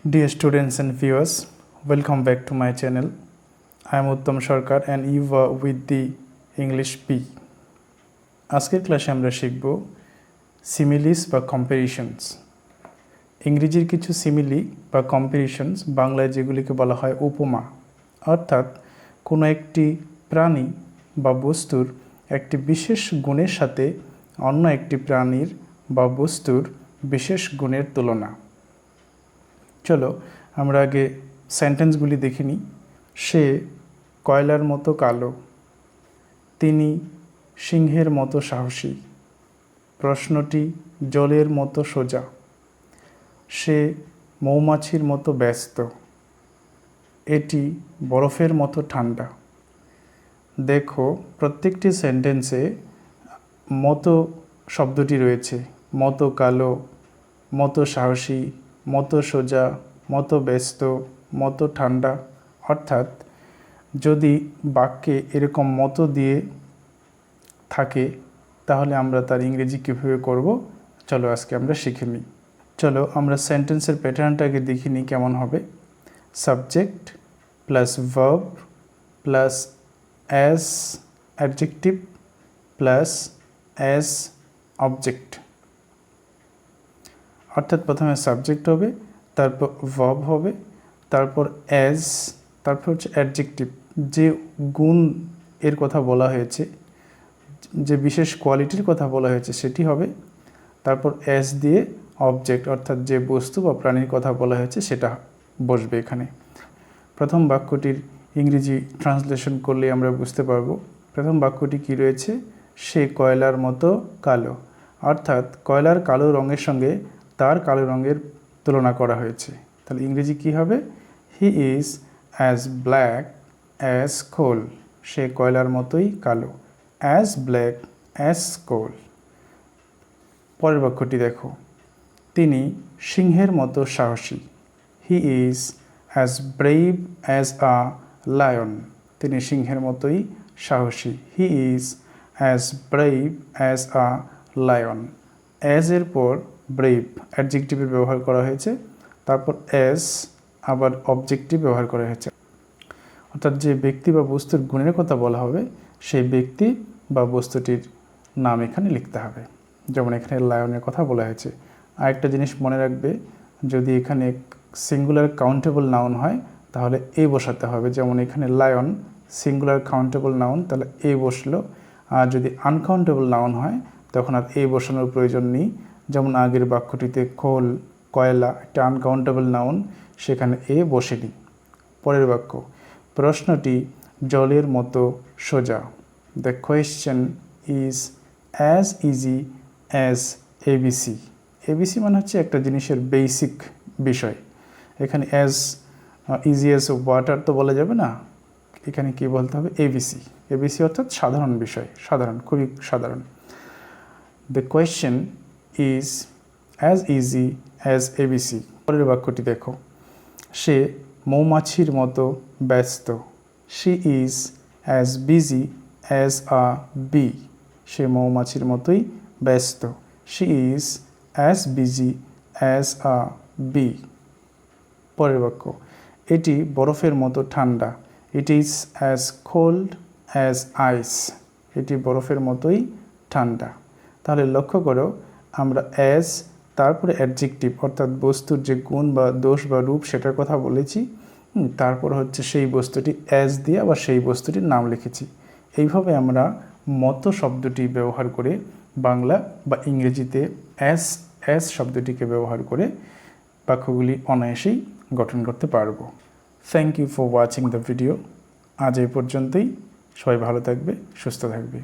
Dear students and viewers, welcome back to my channel. I am Uttam Sarkar and you are with the English P. আজকের ক্লাসে আমরা শিখব similes বা comparisons. ইংরেজির কিছু simile বা কম্পারিশনস বাংলায় যেগুলিকে বলা হয় উপমা, অর্থাৎ কোনো একটি প্রাণী বা বস্তুর একটি বিশেষ গুণের সাথে অন্য একটি প্রাণীর বা বস্তুর বিশেষ গুণের তুলনা। চলো আমরা আগে সেন্টেন্সগুলি দেখে নিই। সে কয়লার মতো কালো, তিনি সিংহের মতো সাহসী, প্রশ্নটি জলের মতো সোজা, সে মৌমাছির মতো ব্যস্ত, এটি বরফের মতো ঠান্ডা। দেখো প্রত্যেকটি সেন্টেন্সে মতো শব্দটি রয়েছে। মতো কালো, মতো সাহসী, মতো সোজা, মতো ব্যস্ত, মতো ঠান্ডা। অর্থাৎ যদি বাক্যে এরকম মতো দিয়ে থাকে তাহলে আমরা তার ইংরেজি কীভাবে করব, চলো আজকে আমরা শিখে নিই। চলো আমরা সেন্টেন্সের প্যাটার্নটাকে দেখে নিই কেমন হবে। Subject plus verb plus as adjective plus as object. অর্থাৎ প্রথমে সাবজেক্ট হবে, তারপর ভার্ব হবে, তারপর অ্যাজ, তারপর হচ্ছে অ্যাডজেক্টিভ, যে গুণ এর কথা বলা হয়েছে, যে বিশেষ কোয়ালিটির কথা বলা হয়েছে সেটি হবে, তারপর অ্যাজ দিয়ে অবজেক্ট অর্থাৎ যে বস্তু বা প্রাণীর কথা বলা হয়েছে সেটা বসবে এখানে। প্রথম বাক্যটির ইংরেজি ট্রান্সলেশন করলে আমরা বুঝতে পারবো। প্রথম বাক্যটি কি রয়েছে? সে কয়লার মতো কালো, অর্থাৎ কয়লার কালো রঙের সঙ্গে তার কালো রঙের তুলনা করা হয়েছে। তাহলে ইংরেজি কি হবে? He is as black as coal. সে কয়লার মতোই কালো। As black as coal. পরের বাক্যটি দেখো, তিনি সিংহের মতো সাহসী। He is as brave as a lion. তিনি সিংহের মতোই সাহসী। He is as brave as a lion. As এর পর ব্রেভ অ্যাডজেক্টিভের ব্যবহার করা হয়েছে, তারপর অ্যাজ আবার অবজেক্টিভ ব্যবহার করা হয়েছে। অর্থাৎ যে ব্যক্তি বা বস্তুর গুণের কথা বলা হবে সেই ব্যক্তি বা বস্তুটির নাম এখানে লিখতে হবে। যেমন এখানে লায়নের কথা বলা হয়েছে। আরেকটা জিনিস মনে রাখবে, যদি এখানে সিঙ্গুলার কাউন্টেবল নাউন হয় তাহলে এ বসাতে হবে। যেমন এখানে লায়ন সিঙ্গুলার কাউন্টেবল নাউন, তাহলে এ বসলো। আর যদি আনকাউন্টেবল নাউন হয় তখন আর এ বসানোর প্রয়োজন নেই। যেমন আগের বাক্যটিতে কোল কয়লা একটা আনকাউন্টেবল নাউন, সেখানে এ বসেনি। পরের বাক্য, প্রশ্নটি জলের মতো সোজা। The question is as easy as ABC. ABC মানে হচ্ছে একটা জিনিসের বেসিক বিষয়। এখানে অ্যাজ ইজি অ্যাজ ওয়াটার তো বলা যাবে না, এখানে কি বলতে হবে? এবিসি। এবিসি অর্থাৎ সাধারণ বিষয়, সাধারণ, খুবই সাধারণ। The question is as easy as ABC. পরের বাক্যটি দেখো, সে মৌমাছির মতো ব্যস্ত। She is as busy as a bee. সে মৌমাছির মতোই ব্যস্ত। She is as busy as a bee. পরের বাক্য, এটি বরফের মতো ঠান্ডা। It is as cold as ice. এটি বরফের মতোই ঠান্ডা। তাহলে লক্ষ্য করো, আমরা অ্যাজ তারপরে অ্যাডজেক্টিভ অর্থাৎ বস্তুর যে গুণ বা দোষ বা রূপ সেটার কথা বলেছি, তারপর হচ্ছে সেই বস্তুটি অ্যাজ দিয়ে আবার সেই বস্তুটির নাম লিখেছি। এইভাবে আমরা মতো শব্দটি ব্যবহার করে বাংলা বা ইংরেজিতে অ্যাজ অ্যাজ শব্দটিকে ব্যবহার করে বাক্যগুলি অনায়াসেই গঠন করতে পারবো। Thank you for watching the video. আজ এই পর্যন্তই। সবাই ভালো থাকবে, সুস্থ থাকবে।